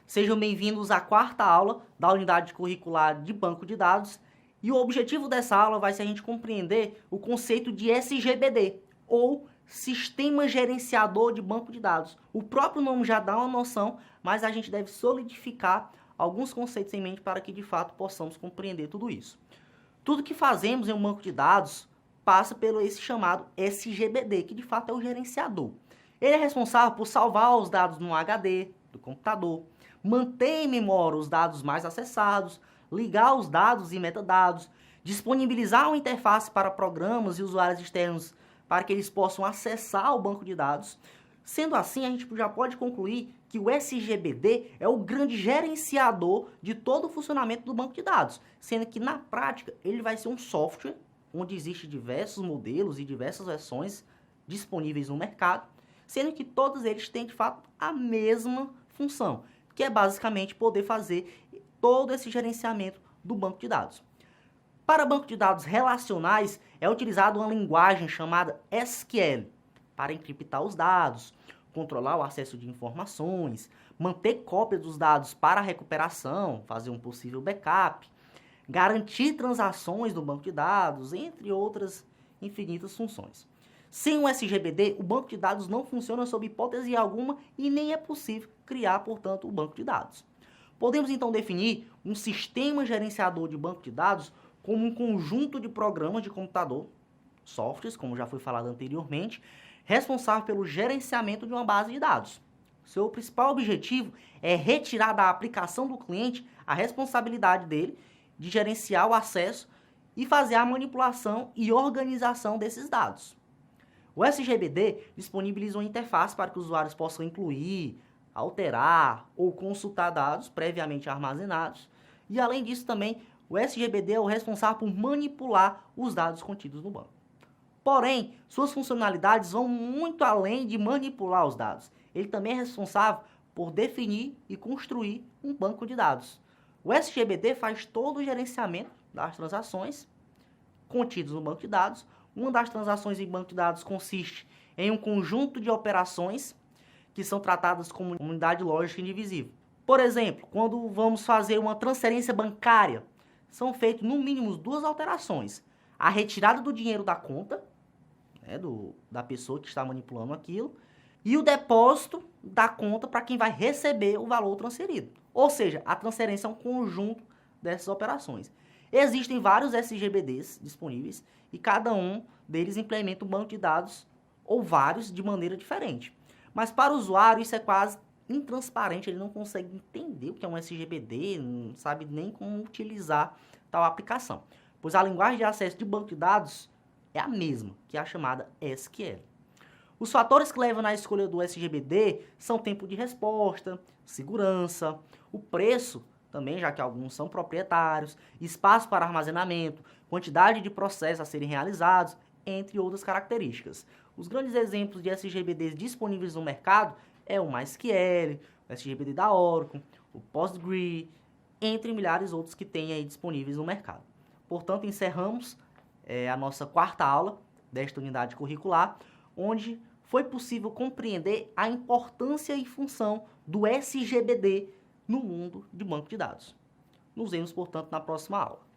Sejam bem-vindos à quarta aula da unidade curricular de banco de dados. E o objetivo dessa aula vai ser a gente compreender o conceito de SGBD, ou Sistema Gerenciador de Banco de Dados. O próprio nome já dá uma noção, mas a gente deve solidificar alguns conceitos em mente para que, de fato, possamos compreender tudo isso. Tudo que fazemos em um banco de dados passa pelo esse chamado SGBD, que de fato é o gerenciador. Ele é responsável por salvar os dados no HD do computador, manter em memória os dados mais acessados, ligar os dados e metadados, disponibilizar uma interface para programas e usuários externos para que eles possam acessar o banco de dados. Sendo assim, a gente já pode concluir que o SGBD é o grande gerenciador de todo o funcionamento do banco de dados, sendo que na prática ele vai ser um software onde existem diversos modelos e diversas versões disponíveis no mercado, sendo que todos eles têm de fato a mesma função, que é basicamente poder fazer todo esse gerenciamento do banco de dados. Para banco de dados relacionais, é utilizada uma linguagem chamada SQL para encriptar os dados, controlar o acesso de informações, manter cópia dos dados para recuperação, fazer um possível backup, garantir transações do banco de dados, entre outras infinitas funções. Sem o SGBD, o banco de dados não funciona sob hipótese alguma e nem é possível criar, portanto, o banco de dados. Podemos então definir um sistema gerenciador de banco de dados como um conjunto de programas de computador, softwares, como já foi falado anteriormente, responsável pelo gerenciamento de uma base de dados. Seu principal objetivo é retirar da aplicação do cliente a responsabilidade dele de gerenciar o acesso e fazer a manipulação e organização desses dados. O SGBD disponibiliza uma interface para que os usuários possam incluir, alterar ou consultar dados previamente armazenados. E além disso também, o SGBD é o responsável por manipular os dados contidos no banco. Porém, suas funcionalidades vão muito além de manipular os dados. Ele também é responsável por definir e construir um banco de dados. O SGBD faz todo o gerenciamento das transações contidas no banco de dados. Uma das transações em banco de dados consiste em um conjunto de operações que são tratadas como unidade lógica indivisível. Por exemplo, quando vamos fazer uma transferência bancária, são feitas no mínimo duas alterações. A retirada do dinheiro da conta, da pessoa que está manipulando aquilo, e o depósito da conta para quem vai receber o valor transferido. Ou seja, a transferência é um conjunto dessas operações. Existem vários SGBDs disponíveis e cada um deles implementa um banco de dados ou vários de maneira diferente. Mas para o usuário isso é quase intransparente, ele não consegue entender o que é um SGBD, não sabe nem como utilizar tal aplicação. Pois a linguagem de acesso de banco de dados é a mesma, que é a chamada SQL. Os fatores que levam na escolha do SGBD são tempo de resposta, segurança, o preço, também, já que alguns são proprietários, espaço para armazenamento, quantidade de processos a serem realizados, entre outras características. Os grandes exemplos de SGBDs disponíveis no mercado é o MySQL, o SGBD da Oracle, o Postgre, entre milhares outros que tem aí disponíveis no mercado. Portanto, encerramos a nossa quarta aula desta unidade curricular, onde foi possível compreender a importância e função do SGBD no mundo de banco de dados. Nos vemos, portanto, na próxima aula.